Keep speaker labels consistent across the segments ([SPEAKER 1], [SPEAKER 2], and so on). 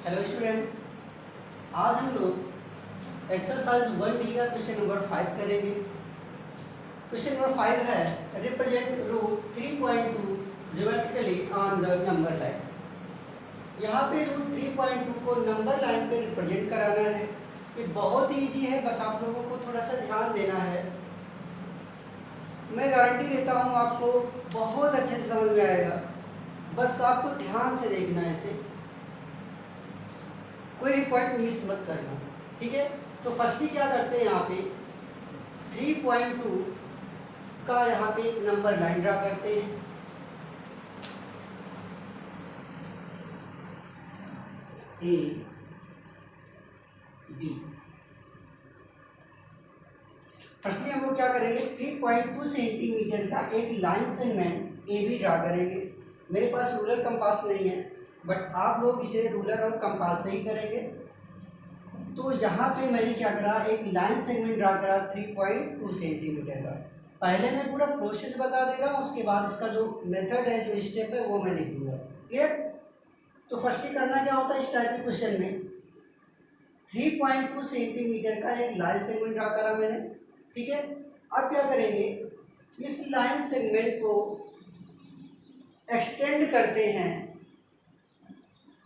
[SPEAKER 1] Hello student, आज हम लोग एक्सरसाइज 1D का क्वेश्चन नंबर 5 करेंगे। क्वेश्चन नंबर 5 है represent root 3.2 geometrically on the number line. यहाँ पे रूट 3.2 को नंबर लाइन पे रिप्रेजेंट कराना है। ये बहुत ईजी है, बस आप लोगों को थोड़ा सा ध्यान देना है। मैं गारंटी देता हूँ आपको बहुत अच्छे से समझ में आएगा, बस आपको ध्यान से देखना है इसे, कोई भी पॉइंट मिस मत करना, ठीक है। तो फर्स्टली क्या करते हैं, यहाँ पे 3.2 का यहाँ पे एक नंबर लाइन ड्रा करते हैं। A B. फर्स्टली हम लोग क्या करेंगे, 3.2 सेंटीमीटर का एक line segment A B draw करेंगे। मेरे पास रूलर कंपास नहीं है, बट आप लोग इसे रूलर और कंपास से ही करेंगे। तो यहाँ पे मैंने क्या करा, एक लाइन सेगमेंट ड्रा करा 3.2 सेंटीमीटर का। पहले मैं पूरा प्रोसेस बता दे रहा हूँ, उसके बाद इसका जो मेथड है, जो स्टेप है, वो मैं लिख दूंगा। क्लियर? तो फर्स्टली करना क्या होता है इस टाइप के क्वेश्चन में, 3.2 सेंटीमीटर का एक लाइन सेगमेंट ड्रा करा मैंने, ठीक है। अब क्या करेंगे, इस लाइन सेगमेंट को एक्सटेंड करते हैं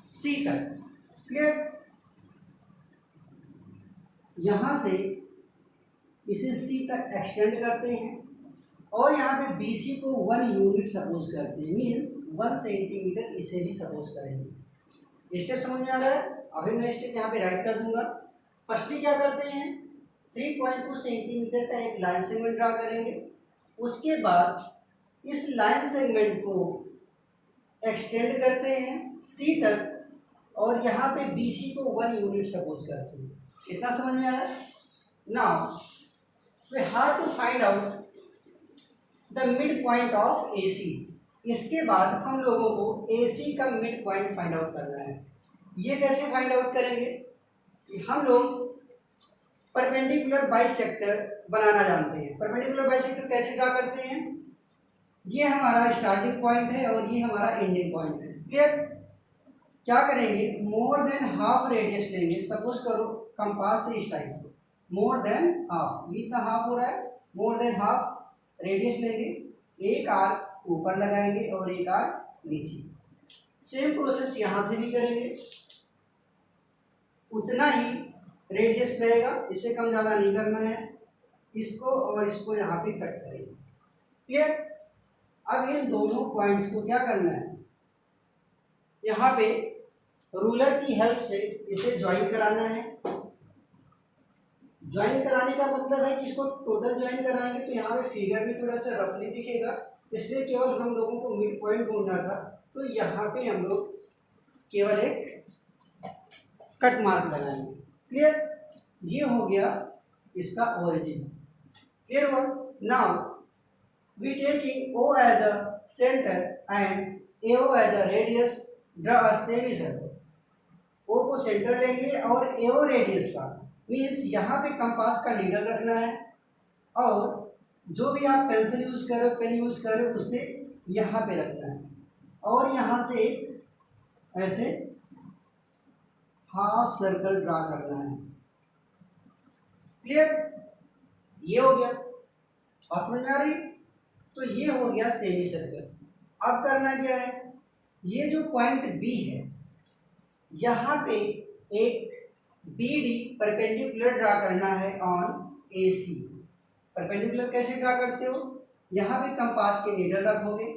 [SPEAKER 1] सी तक। क्लियर? यहाँ से इसे सी तक एक्सटेंड करते हैं और यहाँ पे BC को 1 यूनिट सपोज करते हैं, मीन्स 1 सेंटीमीटर इसे भी सपोज करेंगे। स्टेप समझ में आ रहा है? अभी मैं स्टेप यहाँ पे राइट कर दूंगा। फर्स्टली क्या करते हैं, 3.2 सेंटीमीटर का एक लाइन सेगमेंट ड्रा करेंगे। उसके बाद इस लाइन सेगमेंट को एक्सटेंड करते हैं सी तक और यहाँ पे BC को 1 यूनिट सपोज करते हैं। कितना समझ में आया? Now we have to find out the mid point of AC। इसके बाद हम लोगों को AC का मिड पॉइंट फाइंड आउट करना है। ये कैसे फाइंड आउट करेंगे कि हम लोग परपेंडिकुलर बाइसेक्टर बनाना जानते हैं। परपेंडिकुलर बाइसेक्टर कैसे ड्रा करते हैं, ये हमारा स्टार्टिंग पॉइंट है और ये हमारा एंडिंग पॉइंट है। क्लियर? क्या करेंगे, मोर देन हाफ रेडियस लेंगे। सपोज करो कंपास से इस टाइप से, मोर देन हाफ, ये इतना हाफ हो रहा है, मोर देन हाफ रेडियस लेंगे, एक आर्क ऊपर लगाएंगे और एक आर्क नीचे। सेम प्रोसेस यहाँ से भी करेंगे, उतना ही रेडियस रहेगा, इससे कम ज़्यादा नहीं करना है। इसको और इसको यहाँ पे कट करेंगे। क्लियर? अब इन दोनों पॉइंट्स को क्या करना है, यहाँ पे रूलर की हेल्प से इसे ज्वाइन कराना है। ज्वाइन कराने का मतलब है कि इसको टोटल ज्वाइन कराएंगे तो यहाँ पे फिगर में थोड़ा सा रफली दिखेगा, इसलिए केवल हम लोगों को मिड पॉइंट ढूंढना था। तो यहाँ पे हम लोग केवल एक कट मार्क लगाएंगे। क्लियर? ये हो गया इसका ओरिजिन। क्लियर हुआ? Now we taking O as a centre and AO as a radius, draw a semi circle. O को सेंटर लेंगे और AO रेडियस का, मीन्स यहाँ पे कंपास का नीडल रखना है और जो भी आप पेंसिल यूज कर रहे हो, पेन यूज कर रहे हो, उससे यहाँ पे रखना है और यहाँ से एक ऐसे हाफ सर्कल ड्रा करना है। क्लियर? ये हो गया, और समझ में आ रही? तो ये हो गया सेमी सर्कल। अब करना क्या है, ये जो पॉइंट B है, यहाँ पे एक BD परपेंडिकुलर ड्रा करना है ऑन AC। परपेंडिकुलर कैसे ड्रा करते हो, यहाँ पे कंपास के नीडल रखोगे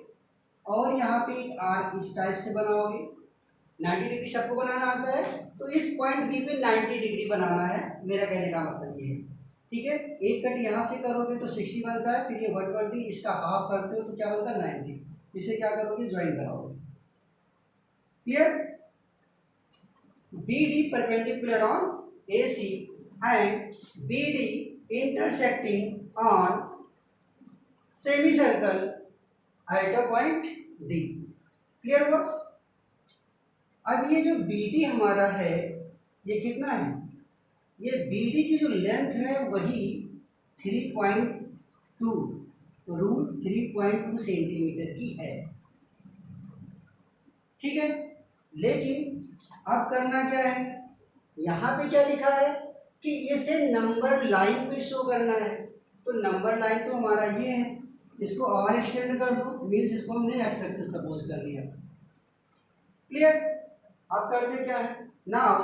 [SPEAKER 1] और यहाँ पे एक आर्क इस टाइप से बनाओगे। 90 डिग्री सबको बनाना आता है, तो इस पॉइंट B पे 90 डिग्री बनाना है, मेरा कहने का मतलब ये है। ठीक है, एक कट यहाँ से करोगे तो 60 बनता है, फिर ये 120, इसका हाफ करते हो तो क्या बनता है 90। इसे क्या करोगे, ज्वाइन कराओगे। Clear? BD perpendicular on AC and BD intersecting on semicircle at a point D। Clear हुआ? अब ये जो BD हमारा है, ये कितना है, ये BD की जो लेंथ है वही 3.2 रूट 3.2 सेंटीमीटर की है। ठीक है, लेकिन अब करना क्या है, यहाँ पे क्या लिखा है कि इसे नंबर लाइन पे शो करना है। तो नंबर लाइन तो हमारा ये है, इसको और एक्सटेंड कर दो, मीन्स इसको हमने एक्स एक्सिस सपोज कर लिया। क्लियर। अब करते क्या है, now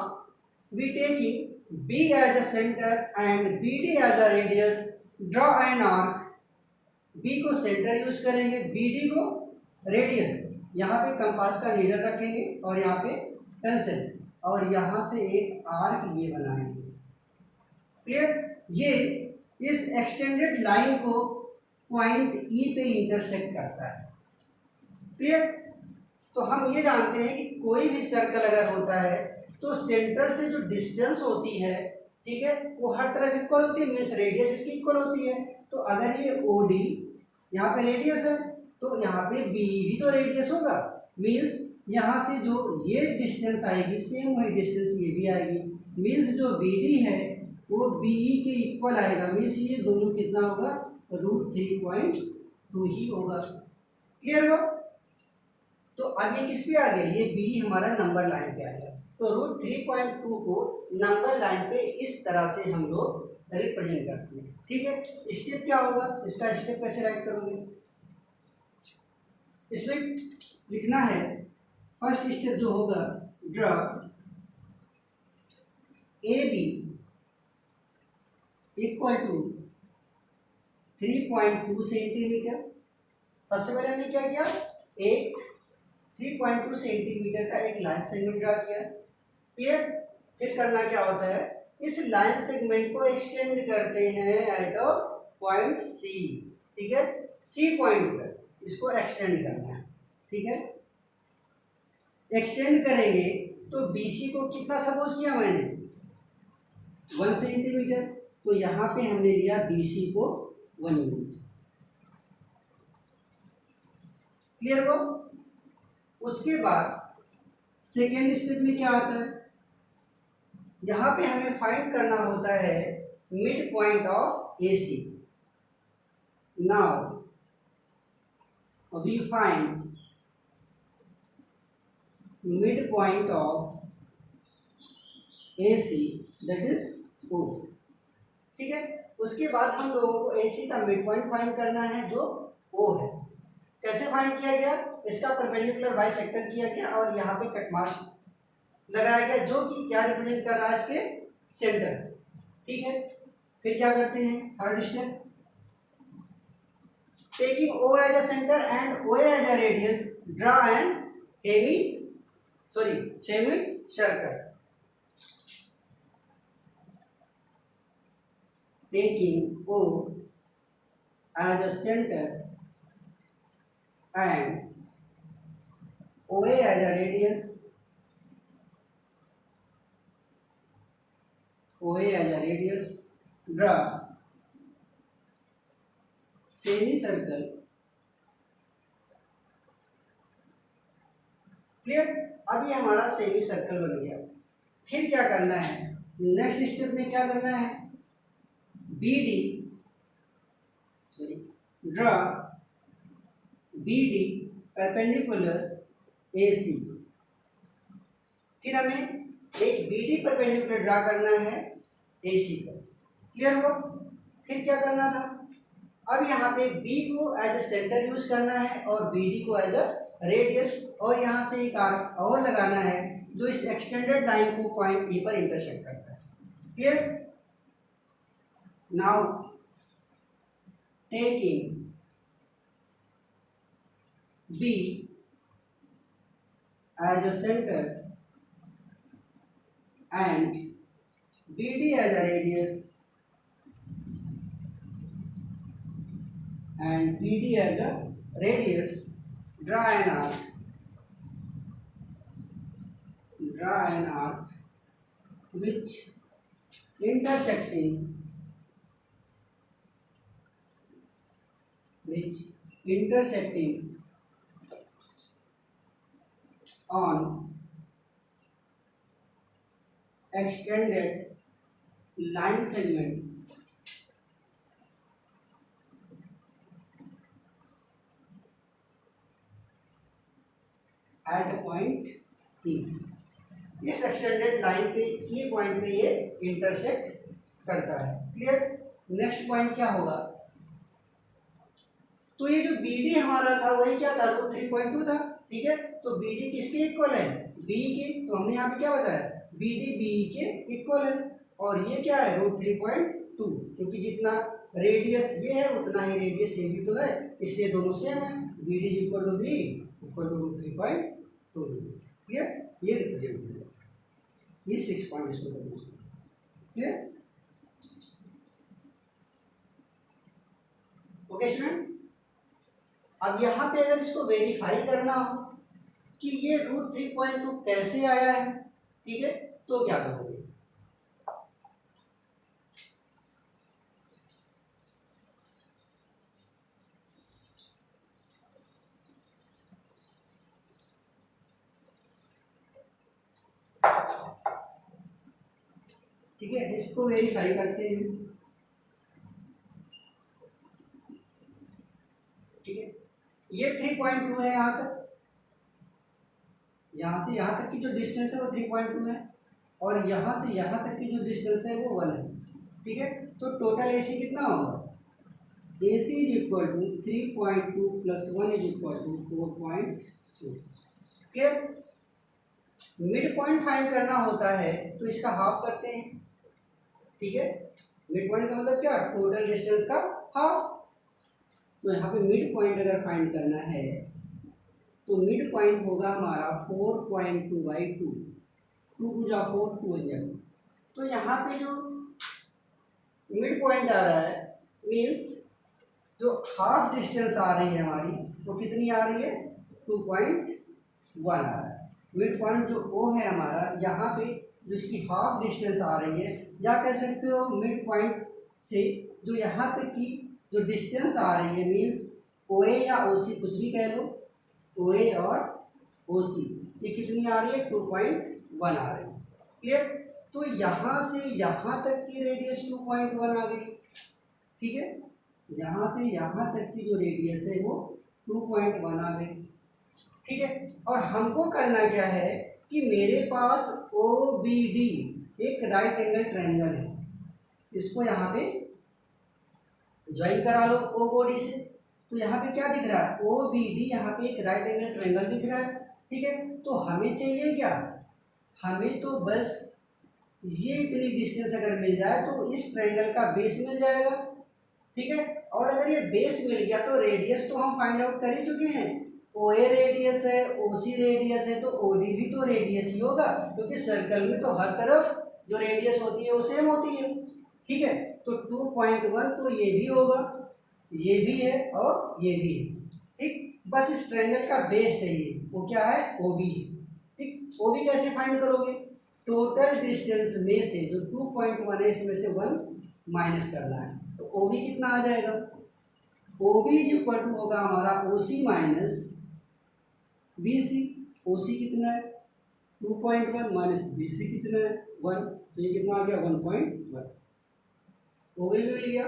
[SPEAKER 1] we taking B as a centre and B D as a radius, draw an arc. B को सेंटर यूज करेंगे, बी डी को रेडियस। यहाँ पे कंपास का नीडल रखेंगे और यहाँ पे पेंसिल, और यहाँ से एक आर्क ये बनाएंगे। क्लियर। ये इस एक्सटेंडेड लाइन को पॉइंट ई पे इंटरसेक्ट करता है। क्लियर। तो हम ये जानते हैं कि कोई भी सर्कल अगर होता है तो सेंटर से जो डिस्टेंस होती है, ठीक है, वो हर तरफ इक्वल होती है, मीन्स रेडियस इसकी इक्वल होती है। तो अगर ये ओ डी यहाँ पे रेडियस है तो यहाँ पे बी भी तो रेडियस होगा, मीन्स यहाँ से जो ये डिस्टेंस आएगी सेम वही डिस्टेंस ये भी आएगी, मीन्स जो बी डी है वो बी के इक्वल आएगा, मीन्स ये दोनों कितना होगा, √3.2 ही होगा। क्लियर हो। तो अब ये किस पे आ गया, ये बी हमारा नंबर लाइन पे आ गया। तो √3.2 को नंबर लाइन पे इस तरह से हम लोग रिप्रेजेंट करते हैं। ठीक है, स्टेप क्या होगा, इसका स्टेप कैसे राइट करोगे, इसमें लिखना है फर्स्ट स्टेप जो होगा, draw A B equal to 3.2 centimetre. सबसे पहले हमने क्या किया, एक 3.2 सेंटीमीटर का एक लाइन सेगमेंट ड्रा किया। क्लियर। फिर करना क्या होता है, इस लाइन सेगमेंट को एक्सटेंड करते हैं एट अ पॉइंट सी। ठीक है, सी पॉइंट तक इसको एक्सटेंड करना है। ठीक है, एक्सटेंड करेंगे तो बीसी को कितना सपोज किया मैंने, 1 सेंटीमीटर। तो यहाँ पे हमने लिया बीसी को 1 यूनिट। क्लियर हो। उसके बाद सेकेंड स्टेप में क्या आता है, यहाँ पे हमें फाइंड करना होता है mid point of AC. Now we find mid point of AC that is O। ठीक है, उसके बाद हम लोगों को एसी का मिड पॉइंट फाइंड करना है जो O है। कैसे फाइंड किया गया, इसका परपेंडिकुलर बाइसेक्टर किया गया और यहाँ पे कट मार्क्स लगाया गया जो कि क्या रिप्रेजेंट कर रहा है, इसके सेंटर। ठीक है, फिर क्या करते हैं, third step, taking O as a centre and OA as a radius, draw an semi circle. Taking O as a center and OA as a radius, draw semicircle। Clear. अब ये हमारा सेमी सर्कल बन गया। फिर क्या करना है, next step में क्या करना है, ड्रा BD परपेंडिकुलर AC। फिर हमें एक BD परपेंडिकुलर ड्रा करना है AC पर। क्लियर हुआ। फिर क्या करना था, अब यहाँ पे B को एज ए सेंटर यूज करना है और BD को एज अ रेडियस, और यहाँ से एक आर्क और लगाना है जो इस एक्सटेंडेड लाइन को पॉइंट E पर इंटरसेक्ट करता है। Clear. Now taking B as a center and BD as a radius and BD as a radius, draw an arc which intersecting on extended line segment at a point ई। इस extended line पे ई point पे ये intersect करता है। Clear. Next point क्या होगा, तो ये जो बी डी हमारा था वही क्या था, √3.2 था। ठीक है, तो बी डी किसके इक्वल है, बी के। तो हमने यहाँ पे क्या बताया, बी डी बी के इक्वल है, और ये क्या है √3.2, क्योंकि जितना रेडियस ये है उतना ही रेडियस ये भी तो है, इसलिए दोनों सेम है। B D equal to B equal to √3.2। Clear, ये रिप्रेजेंट हो गया, ये 6 पॉइंट इसको सपोज। Clear, okay student. अब यहाँ पे अगर इसको वेरीफाई करना हो कि ये √3.2 कैसे आया है, ठीक है, तो क्या करोगे, ठीक है, इसको वेरीफाई करते हैं। ठीक है, ये 3.2 है यहाँ तक, यहाँ से यहाँ तक की जो डिस्टेंस है वो 3.2 है, और यहाँ से यहाँ तक की जो डिस्टेंस है वो 1 है। ठीक है, तो टोटल AC कितना होगा, AC is equal to 3.2 plus 1 is equal to 4.2। Clear. Mid point find करना होता है तो इसका हाफ करते हैं। ठीक है, मिड पॉइंट का मतलब क्या, टोटल डिस्टेंस का हाफ। तो यहाँ पे मिड पॉइंट अगर फाइंड करना है तो मिड पॉइंट होगा हमारा 4.2/2, 2 2 जा 4, 2 1 जा 2। तो यहाँ पे जो मिड पॉइंट आ रहा है मीन्स जो हाफ डिस्टेंस आ रही है हमारी वो कितनी आ रही है, 2.1 आ रहा है। मिड पॉइंट जो ओ है हमारा, यहाँ पे जो इसकी हाफ डिस्टेंस आ रही है, या कह सकते हो मिड पॉइंट से जो यहाँ तक की जो डिस्टेंस आ रही है मीन्स OA या OC कुछ भी कह लो, OA और OC ये कितनी आ रही है, 2.1 आ रही है। क्लियर। तो यहाँ से यहाँ तक की रेडियस 2.1 आ गई। ठीक है, यहाँ से यहाँ तक की जो रेडियस है वो 2.1 आ गई। ठीक है, और हमको करना क्या है कि मेरे पास OBD एक राइट एंगल ट्रायंगल है, इसको यहाँ पे ज्वाइन करा लो OBD से। तो यहाँ पे क्या दिख रहा है, OBD यहाँ पे एक राइट एंगल ट्रायंगल दिख रहा है। ठीक है, तो हमें चाहिए क्या, हमें तो बस ये इतनी डिस्टेंस अगर मिल जाए तो इस ट्रायंगल का बेस मिल जाएगा। ठीक है, और अगर ये बेस मिल गया तो रेडियस तो हम फाइंड आउट कर ही चुके हैं, OA रेडियस है, OC रेडियस है, तो OD भी तो रेडियस ही होगा, क्योंकि सर्कल में तो हर तरफ जो रेडियस होती है वो सेम होती है। ठीक है, तो 2.1 तो ये भी होगा, ये भी है और ये भी है। ठीक, बस इस ट्रायंगल का बेस चाहिए, वो क्या है, OB है। ठीक, OB कैसे फाइंड करोगे, टोटल डिस्टेंस में से जो 2.1 है इसमें से 1 माइनस करना है, तो OB कितना आ जाएगा, OB इक्वल टू होगा हमारा OC माइनस BC। OC कितना है 2.1 माइनस BC कितना है 1, तो ये कितना आ गया 1.1। OB भी मिल गया,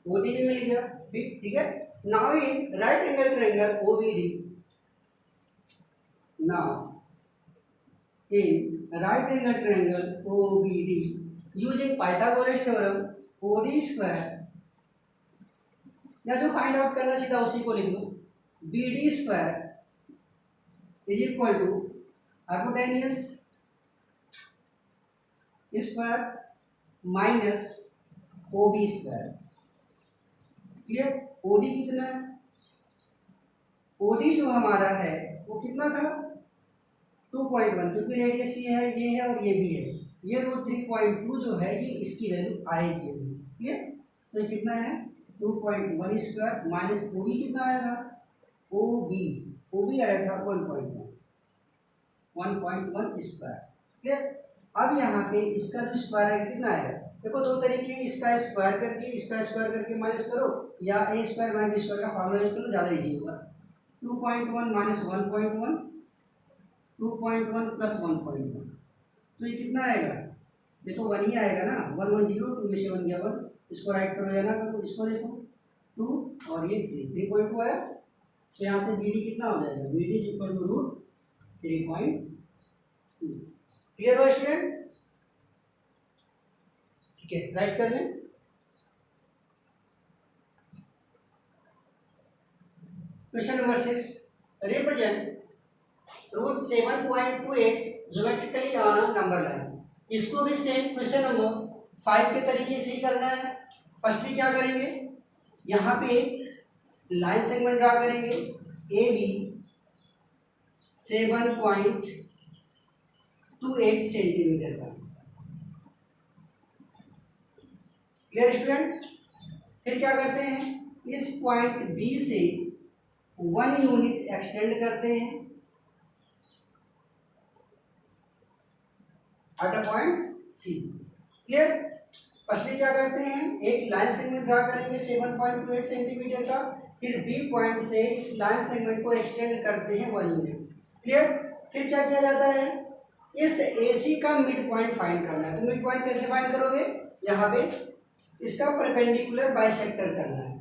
[SPEAKER 1] OD भी मिल गया। ठीक है, now in right angle triangle OBD, now in right angle triangle OBD using Pythagoras theorem OD square, या जो फाइंड आउट करना सीधा उसी को लिख लो, BD square is equal to hypotenuse square minus OB square. Clear. OD कितना है, OD जो हमारा है वो कितना था 2.1, क्योंकि रेडियस ये है और ये भी है, ये √3.2 जो है ये इसकी वैल्यू आएगी। क्लियर, तो ये कितना है 2.1 स्क्वायर माइनस OB कितना आया था, OB आया था 1.1 स्क्वायर। क्लियर। अब यहाँ पे इसका जो स्क्वायर है कितना आएगा, देखो दो तरीके हैं, इसका स्क्वायर करके माइनस करो, या A square minus B square का फार्मूला यूज करो, ज़्यादा इजी होगा। 2.1 माइनस 1.1, 2.1 प्लस 1.1, तो ये कितना आएगा, ये तो 1 ही आएगा ना, 1 1 0, 2 में से 1 गया 1, इसको राइट करो या ना करो, इसको देखो 2 और ये 3.2 आया, तो यहाँ से BD कितना हो जाएगा, BD इक्वल टू √3.2। क्लियर हो स्टूडेंट? ठीक है, राइट कर लें। Question number 6, represent root 7.28 geometrically on a number line. इसको भी सेम क्वेश्चन नंबर 5 के तरीके से ही करना है। फर्स्टली क्या करेंगे, यहाँ पे लाइन सेगमेंट ड्रा करेंगे ए बी 7.28 सेंटीमीटर का। Clear student? फिर क्या करते हैं, इस पॉइंट बी से 1 यूनिट एक्सटेंड करते हैं at a point C. Clear? Firstly क्या करते हैं, एक लाइन सेगमेंट ड्रा करेंगे 7.28 सेंटीमीटर का, फिर बी पॉइंट से इस लाइन सेगमेंट को एक्सटेंड करते हैं 1 यूनिट। क्लियर? फिर क्या किया जाता है, इस AC का मिड पॉइंट फाइंड करना है। तो मिड पॉइंट कैसे फाइंड करोगे, यहाँ पे इसका परपेंडिकुलर बाइसेक्टर करना है।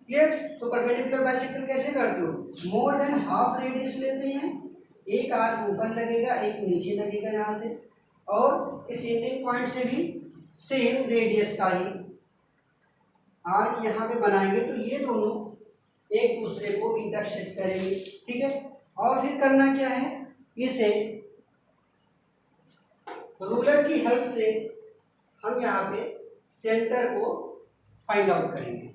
[SPEAKER 1] क्लियर? तो परपेंडिकुलर बाइसेक्टर कैसे करते हो, मोर देन हाफ रेडियस लेते हैं, एक आर्क ऊपर लगेगा एक नीचे लगेगा यहाँ से, और इस एंडिंग पॉइंट से भी सेम रेडियस का ही आर्क यहाँ पे बनाएंगे, तो ये दोनों एक दूसरे को इंटरसेक्ट करेंगे। ठीक है, और फिर करना क्या है, इसे रूलर की हेल्प से हम यहाँ पे सेंटर को फाइंड आउट करेंगे।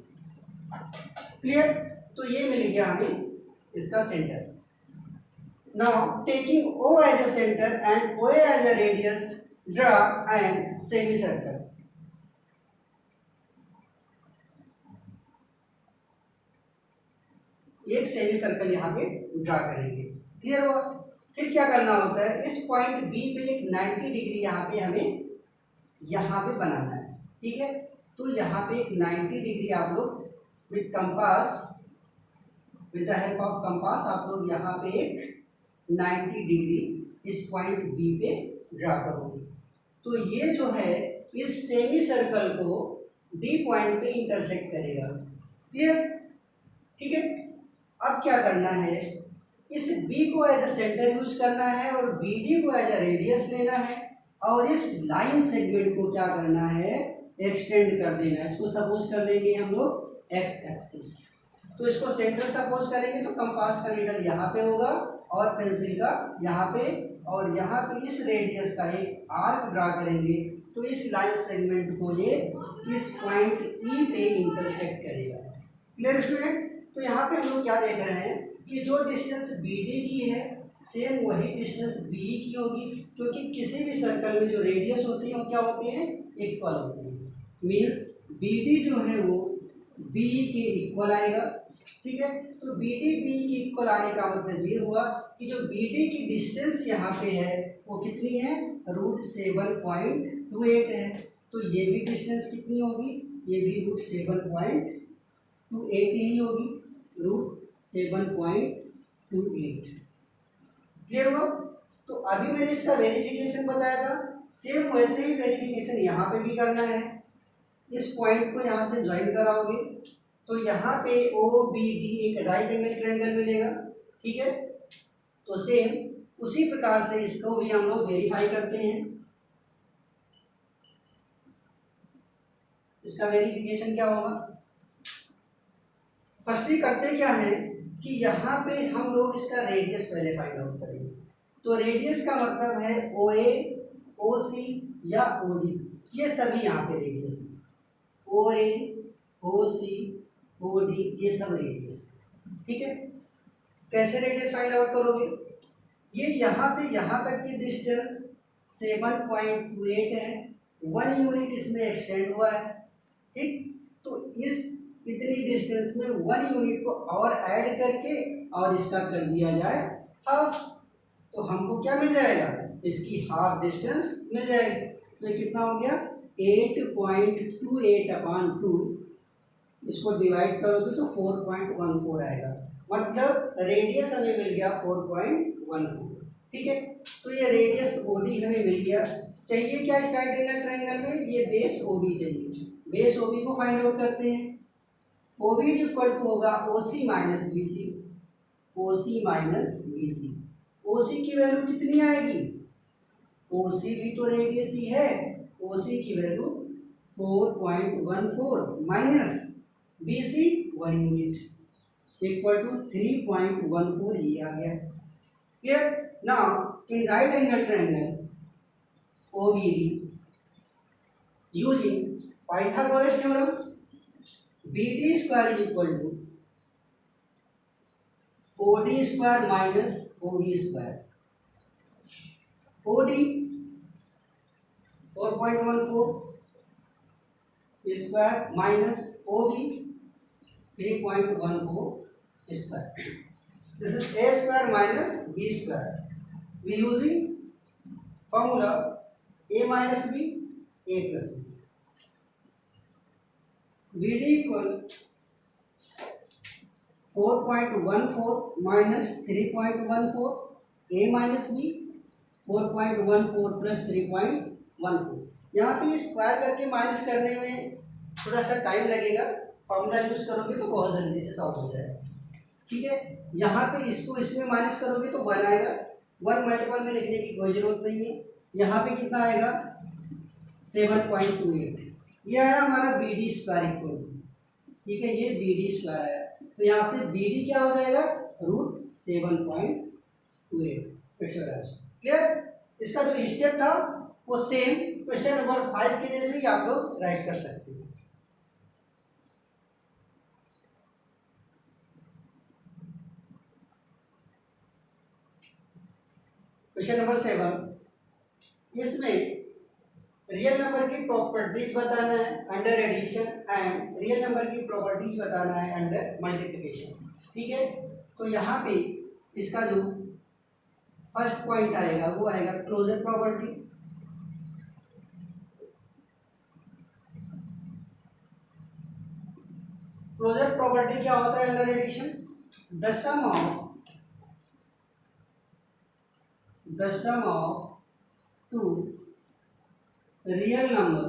[SPEAKER 1] क्लियर? तो ये मिल गया हमें इसका centre. Now taking O as a centre and OA as a radius, draw and semi circle. एक सेमी सर्कल यहाँ पे ड्रा करेंगे। क्लियर हुआ? फिर क्या करना होता है, इस पॉइंट बी पे एक 90 डिग्री यहाँ पे हमें यहाँ पे बनाना है। ठीक है, तो यहाँ पे एक 90 डिग्री आप लोग with compass, with the help of compass आप लोग यहाँ पे एक 90 डिग्री इस पॉइंट बी पे ड्रा करोगे। तो ये जो है इस सेमी सर्कल को डी पॉइंट पे इंटरसेक्ट करेगा। क्लियर? ठीक है, अब क्या करना है, इस बी को एज अ सेंटर यूज करना है और BD को एज अ रेडियस लेना है, और इस लाइन सेगमेंट को क्या करना है, एक्सटेंड कर देना है। इसको सपोज कर लेंगे हम लोग एक्स एक्सिस। तो इसको सेंटर सपोज करेंगे तो कंपास का नीडल यहाँ पे होगा और पेंसिल का यहाँ पे, और यहाँ पे इस रेडियस का एक आर्क ड्रा करेंगे, तो इस लाइन सेगमेंट को ये इस पॉइंट E पे इंटरसेक्ट करेगा। Clear student? तो यहाँ पे हम लोग क्या देख रहे हैं कि जो डिस्टेंस BD की है सेम वही डिस्टेंस BE की होगी, क्योंकि किसी भी सर्कल में जो रेडियस होती है वो क्या होते हैं, इक्वल होते हैं। मीन्स BD जो है वो BE के इक्वल आएगा। ठीक है, तो BD BE के इक्वल आने का मतलब ये हुआ कि जो BD की डिस्टेंस यहाँ पे है वो कितनी है, √7.28 है। तो ये भी डिस्टेंस कितनी होगी, ये भी √7.28 ही होगी, √7.28। क्लियर हुआ? तो अभी मैंने इसका वेरिफिकेशन बताया था, सेम वैसे ही वेरिफिकेशन यहाँ पे भी करना है। इस पॉइंट को यहाँ से ज्वाइन कराओगे तो यहाँ पे OBD एक राइट एंगल ट्रायंगल मिलेगा। ठीक है, तो सेम उसी प्रकार से इसको भी हम लोग वेरीफाई करते हैं। इसका वेरिफिकेशन क्या होगा, फर्स्टली करते क्या है कि यहाँ पे हम लोग इसका रेडियस पहले फाइंड आउट करेंगे। तो रेडियस का मतलब है OA, OC या OD, ये सभी यहाँ पे रेडियस है। OA, OC, OD ये सब रेडियस। ठीक है, कैसे रेडियस फाइंड आउट करोगे, ये यहाँ से यहाँ तक की डिस्टेंस 7.28 है, 1 यूनिट इसमें एक्सटेंड हुआ है। ठीक, तो इस इतनी डिस्टेंस में 1 यूनिट को और ऐड करके और इसका कर दिया जाए हाफ, तो हमको क्या मिल जाएगा, इसकी हाफ डिस्टेंस मिल जाएगी। तो ये कितना हो गया, 8.28/2, इसको डिवाइड करोगे तो 4.14 आएगा, मतलब रेडियस हमें मिल गया 4.14। ठीक है, तो ये रेडियस OD हमें मिल गया। चाहिए क्या इस राइट एंगल ट्रायंगल में, ये बेस OB चाहिए। बेस OB को फाइंड आउट करते हैं। OB इक्वल टू होगा OC minus BC, OC minus BC। OC की वैल्यू कितनी आएगी, ओ सी भी तो रेडियस ही है, ओ सी की value 4.14 minus B C 1 unit equal to 3.14, ये आ गया। Clear? Now in right angle triangle OBD using Pythagoras theorem, BD square is equal to OD square minus OB square. OD 4.14 square minus OB 3.14 square. This is A square minus B square. We using formula A minus B, A plus B. BD equal 4.14 minus 3.14, A minus B 4.14 plus 3.14। यहाँ पे square करके minus करने में थोड़ा सा time लगेगा, formula use करोगे तो बहुत जल्दी से सॉल्व हो जाएगा। ठीक है, यहाँ पे इसको इसमें माइनस करोगे तो 1 आएगा, 1 मल्टीपल में लिखने की कोई जरूरत नहीं है। यहाँ पे कितना आएगा 7.28, ये आया हमारा बी डी स्क्वायर इक्वल। ठीक है, ये बी डी स्क्वायर आया, तो यहाँ से बी डी क्या हो जाएगा √7.28। क्लियर? इसका जो स्टेप था वो सेम क्वेश्चन नंबर 5 के जैसे ही आप लोग राइट कर सकते हैं। क्वेश्चन नंबर 7, इसमें रियल नंबर की प्रॉपर्टीज बताना है under addition and real number की प्रॉपर्टीज बताना है अंडर मल्टीप्लिकेशन। ठीक है, तो यहाँ पे इसका जो फर्स्ट पॉइंट आएगा वो आएगा क्लोजर प्रॉपर्टी। क्लोजर प्रॉपर्टी क्या होता है under addition? The sum of two real number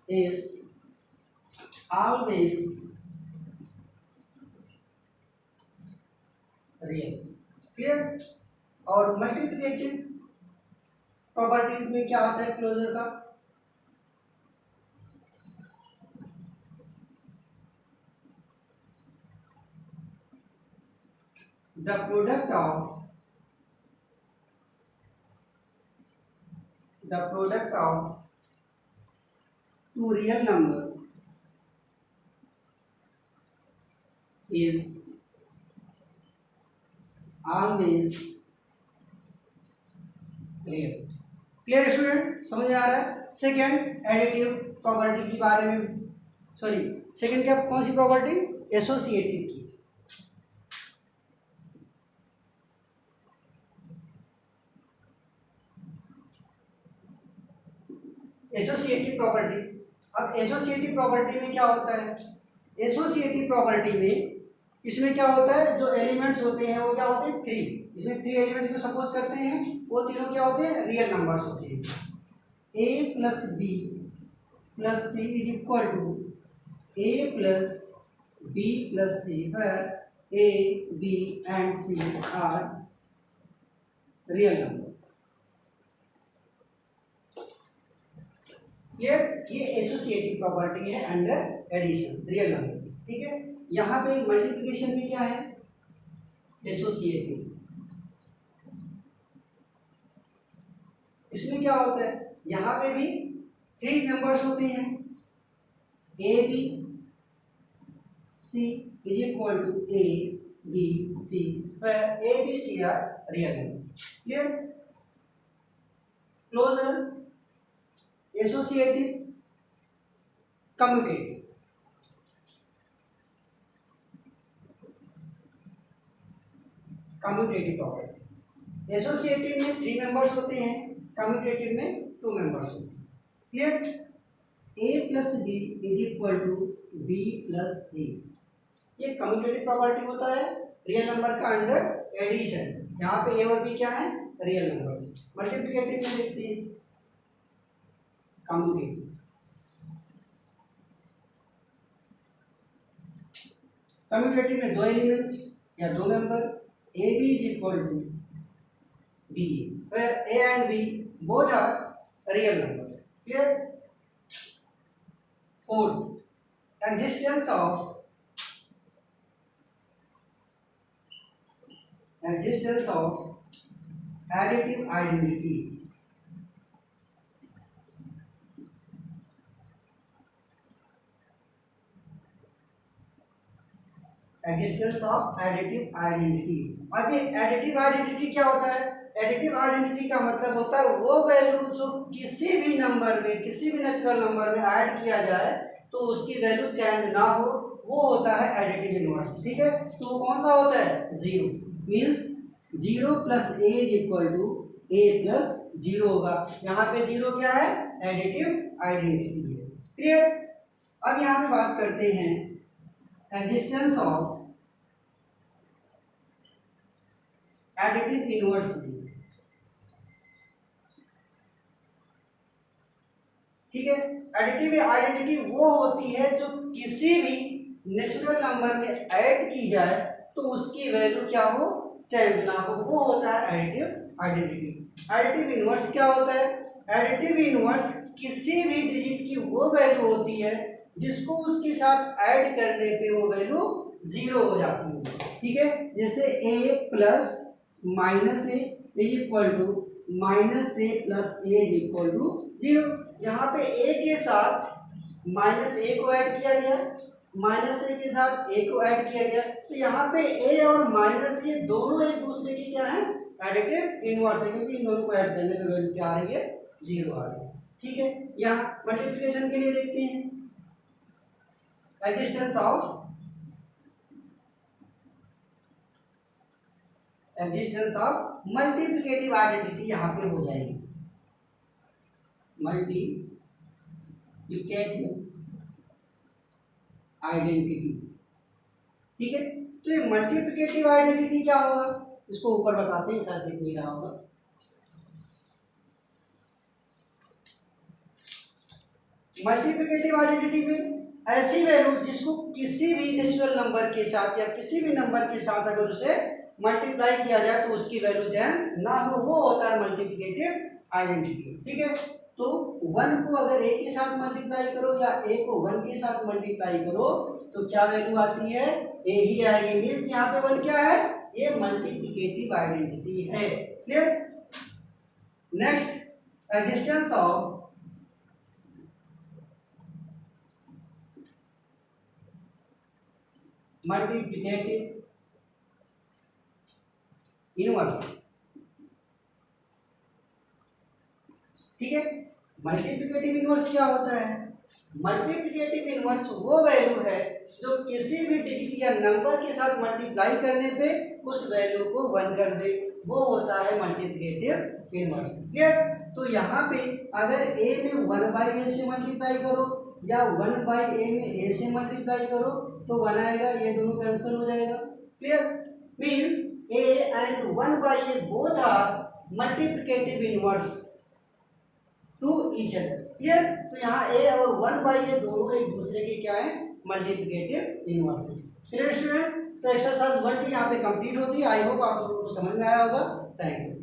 [SPEAKER 1] is always real। Clear? और मल्टीप्लिकेटिव प्रॉपर्टीज में क्या आता है क्लोजर का? The product of two real number is always real। Clear student? समझ में आ रहा है? सेकेंड एडिटिव प्रॉपर्टी के बारे में, सॉरी सेकेंड क्या, कौन सी प्रॉपर्टी? एसोसिएटिव की। Associative property. अब एसोसिएटिव प्रॉपर्टी में क्या होता है? एसोसिएटिव प्रॉपर्टी में इसमें क्या होता है, जो एलिमेंट्स होते हैं वो क्या होते हैं 3। इसमें 3 एलिमेंट्स को सपोज करते हैं, वो तीनों क्या होते हैं? रियल नंबर्स होते हैं। a plus b plus c is equal to a plus b plus c, where a, b and c are real number. ये एसोसिएटिव प्रॉपर्टी है अंडर एडिशन रियल नंबर। ठीक है, यहाँ पे मल्टीप्लिकेशन में क्या है? एसोसिएटिव। इसमें क्या होता है? यहाँ पे भी 3 नंबर्स होते हैं, a b c is equal to a b c, a b c are real number. Clear? Closure, associative, commutative. Commutative property, associative में 3 मेंबर्स होते हैं, कम्यूटेटिव में 2 मेंबर्स होते हैं। Clear? a plus B is equal to B plus A, ये commutative property होता है real number का अंडर एडिशन। यहाँ पे ए और बी क्या है? Real numbers. मल्टीप्लिकेटिव में देखते हैं कम्यूटेटिव। कम्यूटेटिव में 2 एलिमेंट्स या 2 member, a b is equal to b, where a and b both are real numbers. Clear? Fourth, existence of additive identity. Existence of additive identity. अब ये additive identity क्या होता है? एडिटिव आइडेंटिटी का मतलब होता है वो वैल्यू जो किसी भी नंबर में, किसी भी नेचुरल नंबर में ऐड किया जाए तो उसकी वैल्यू चेंज ना हो, वो होता है एडिटिव इनवर्स। ठीक है, तो वो कौन सा होता है? Zero. Means zero plus a is equal to a plus zero होगा। यहाँ पे जीरो क्या है? एडिटिव आइडेंटिटी है। क्लियर? अब यहाँ पे बात करते हैं एग्जिस्टेंस ऑफ एडिटिव इनवर्स की। ठीक है, एडिटिव आइडेंटिटी वो होती है जो किसी भी नेचुरल नंबर में ऐड की जाए तो उसकी वैल्यू क्या हो? चेंज ना हो, वो होता है एडिटिव आइडेंटिटी। एडिटिव इनवर्स क्या होता है? एडिटिव इनवर्स किसी भी डिजिट की वो वैल्यू होती है जिसको उसके साथ ऐड करने पे वो वैल्यू जीरो हो जाती है। ठीक है, जैसे a plus minus a is equal to minus a plus a is equal to zero. यहाँ पे a के साथ माइनस ए को ऐड किया गया, माइनस ए के साथ a को ऐड किया गया, तो यहाँ पे a और माइनस ये दोनों एक दूसरे की क्या है? एडिटिव इनवर्स है, क्योंकि इन दोनों को ऐड करने पे वैल्यू क्या आ रही है? जीरो आ रही है। ठीक है, यहाँ मल्टीप्लिकेशन के लिए देखते हैं एग्जिस्टेंस ऑफ मल्टीप्लिकेटिव आइडेंटिटी यहाँ पे हो जाएगी। Multiplicative identity. ठीक है, तो ये मल्टीप्लिकेटिव आइडेंटिटी क्या होगा? इसको ऊपर बताते हैं, शायद देख नहीं रहा होगा। मल्टीप्लिकेटिव आइडेंटिटी में ऐसी वैल्यू जिसको किसी भी नेचुरल नंबर के साथ या किसी भी नंबर के साथ अगर उसे मल्टीप्लाई किया जाए तो उसकी वैल्यू चेंज ना हो, वो होता है मल्टीप्लिकेटिव आइडेंटिटी। ठीक है, तो 1 को अगर a के साथ मल्टीप्लाई करो या a को 1 के साथ मल्टीप्लाई करो तो क्या वैल्यू आती है? a ही आएगी। मीन्स यहाँ पे 1 क्या है? ये मल्टीप्लिकेटिव आइडेंटिटी है। Clear? Next, existence of multiplicative inverse. ठीक है, मल्टीप्लिकेटिव इनवर्स क्या होता है? मल्टीप्लिकेटिव इनवर्स वो वैल्यू है जो किसी भी डिजिट या नंबर के साथ मल्टीप्लाई करने पे उस वैल्यू को 1 कर दे, वो होता है मल्टीप्लिकेटिव इनवर्स। क्लियर? तो यहाँ पे अगर a में 1/a से मल्टीप्लाई करो या 1/a में a से मल्टीप्लाई करो तो 1 आएगा, ये दोनों कैंसिल हो जाएगा। Clear? Means a and 1/a both are multiplicative inverse to each other. Clear? तो यहाँ a और 1/a दोनों एक दूसरे के क्या है? मल्टीप्लिकेटिव इनवर्स है। Clear student? तो एक्सरसाइज 1D यहाँ पे कंप्लीट होती है। आई होप आप लोगों को समझ में आया होगा। Thank you.